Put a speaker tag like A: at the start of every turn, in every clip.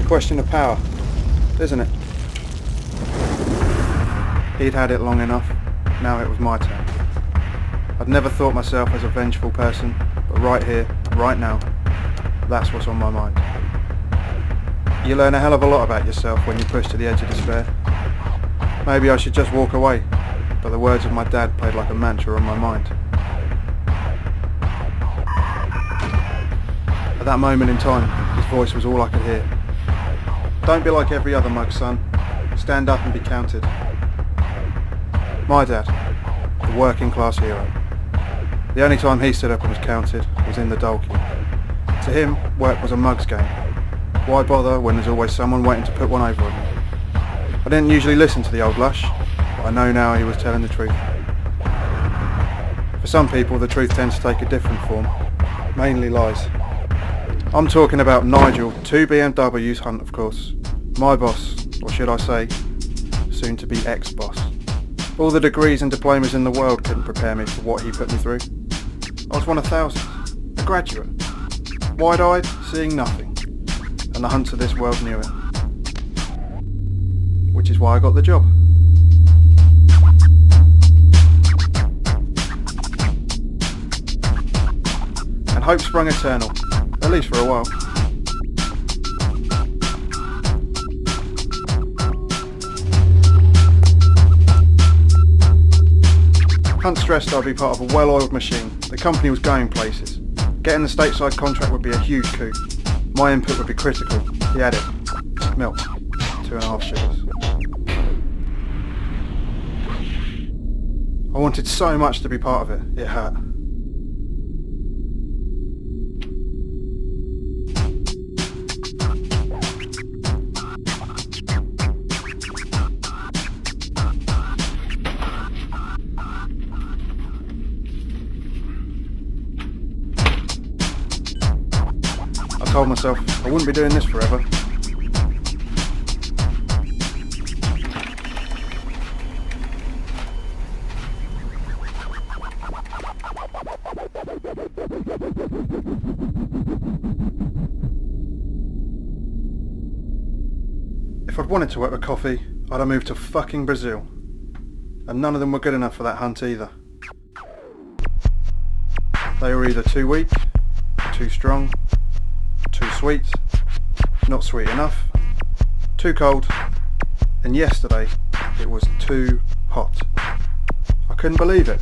A: question of power, isn't it? He'd had it long enough. Now it was my turn. I'd never thought myself as a vengeful person, but right here, right now, that's what's on my mind. You learn a hell of a lot about yourself when you're pushed to the edge of despair. Maybe I should just walk away, but the words of my dad played like a mantra on my mind. At that moment in time, his voice was all I could hear. Don't be like every other mug, son. Stand up and be counted. My dad, the working class hero. The only time he stood up and was counted was in the dole queue. To him, work was a mug's game. Why bother when there's always someone waiting to put one over on you? I didn't usually listen to the old lush, but I know now he was telling the truth. For some people, the truth tends to take a different form, mainly lies. I'm talking about Nigel, 2 BMWs Hunt, of course. My boss, or should I say, soon to be ex-boss. All the degrees and diplomas in the world couldn't prepare me for what he put me through. I was one of thousands, a graduate, wide-eyed, seeing nothing, and the hunts of this world knew it. Which is why I got the job. And hope sprung eternal, at least for a while. Hunt stressed I'd be part of a well-oiled machine. The company was going places. Getting the stateside contract would be a huge coup. My input would be critical. He added, milk, 2.5 sugars. I wanted so much to be part of it, it hurt. I told myself I wouldn't be doing this forever. If I'd wanted to work with coffee, I'd have moved to fucking Brazil. And none of them were good enough for that hunt either. They were either too weak, too strong, too sweet, not sweet enough, too cold, and yesterday it was too hot. I couldn't believe it.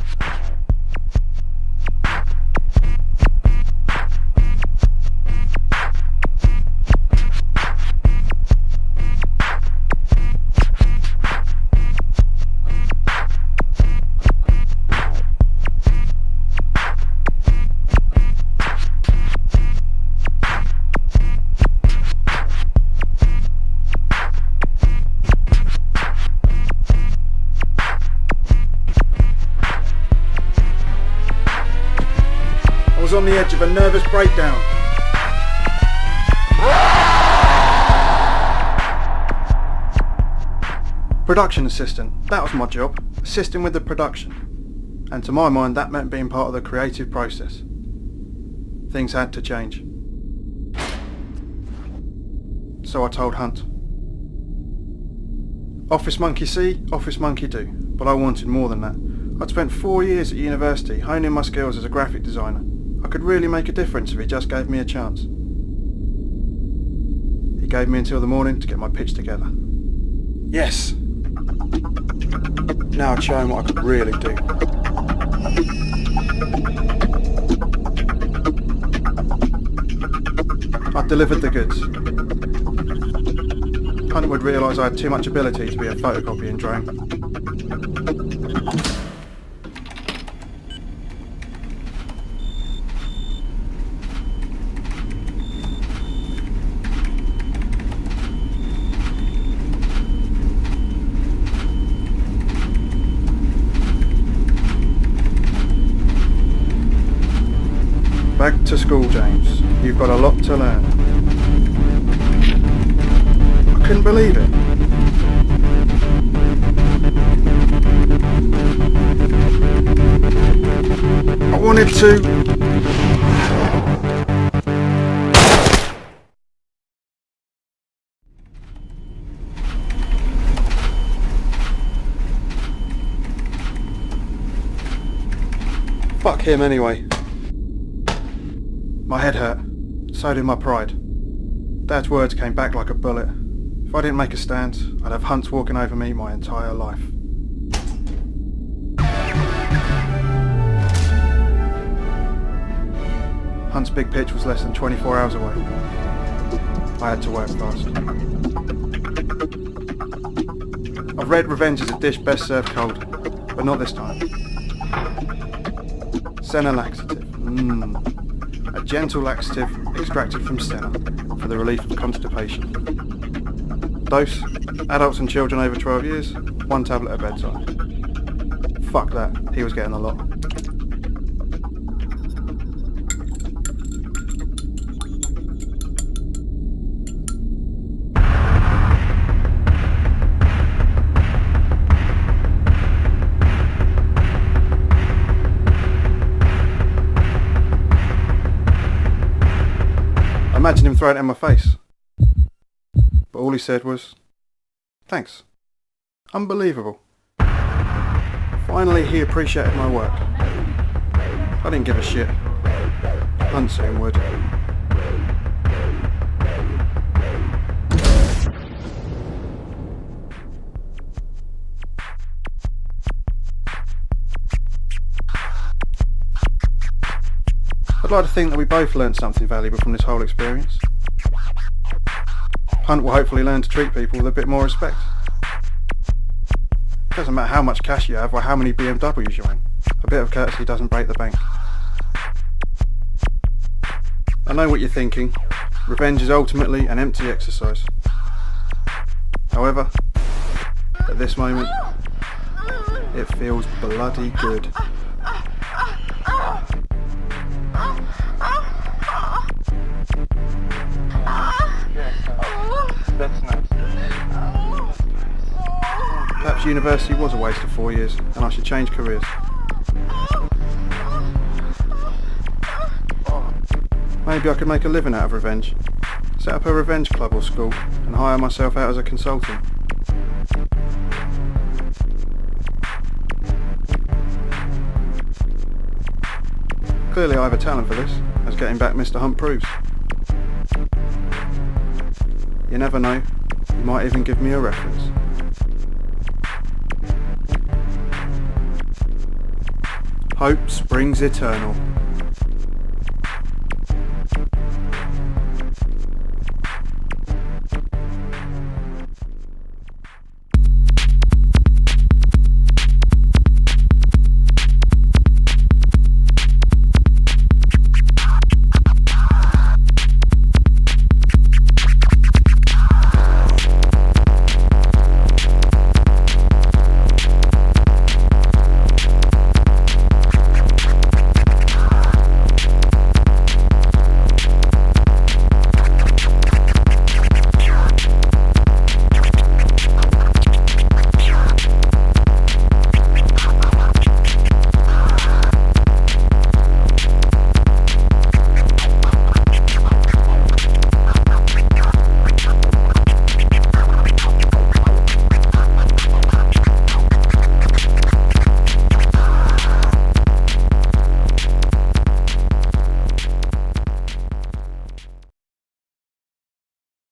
A: I was on the edge of a nervous breakdown. Production assistant, that was my job, assisting with the production. And to my mind that meant being part of the creative process. Things had to change. So I told Hunt. Office monkey see, office monkey do, but I wanted more than that. I'd spent 4 years at university honing my skills as a graphic designer. I could really make a difference if he just gave me a chance. He gave me until the morning to get my pitch together. Yes! Now I'd show him what I could really do. I delivered the goods. Hunt would realise I had too much ability to be a photocopying drone. Back to school, James. You've got a lot to learn. I couldn't believe it. I wanted to Fuck him anyway. My head hurt. So did my pride. Dad's words came back like a bullet. If I didn't make a stand, I'd have Hunts walking over me my entire life. Hunt's big pitch was less than 24 hours away. I had to work fast. I've read revenge is a dish best served cold, but not this time. Senna laxative. A gentle laxative extracted from senna for the relief of constipation. Dose, adults and children over 12 years, 1 tablet at bedtime. Fuck that, he was getting a lot. I imagined him throwing it in my face. But all he said was, "Thanks. Unbelievable." Finally he appreciated my work. I didn't give a shit. Hunt soon would. I'd like to think that we both learned something valuable from this whole experience. Hunt will hopefully learn to treat people with a bit more respect. It doesn't matter how much cash you have or how many BMWs you own. A bit of courtesy doesn't break the bank. I know what you're thinking. Revenge is ultimately an empty exercise. However, at this moment, it feels bloody good.
B: That's nice.
A: Perhaps university was a waste of 4 years and I should change careers. Maybe I could make a living out of revenge. Set up a revenge club or school and hire myself out as a consultant. Clearly I have a talent for this, as getting back Mr. Hunt proves. You never know, you might even give me a reference. Hope springs eternal.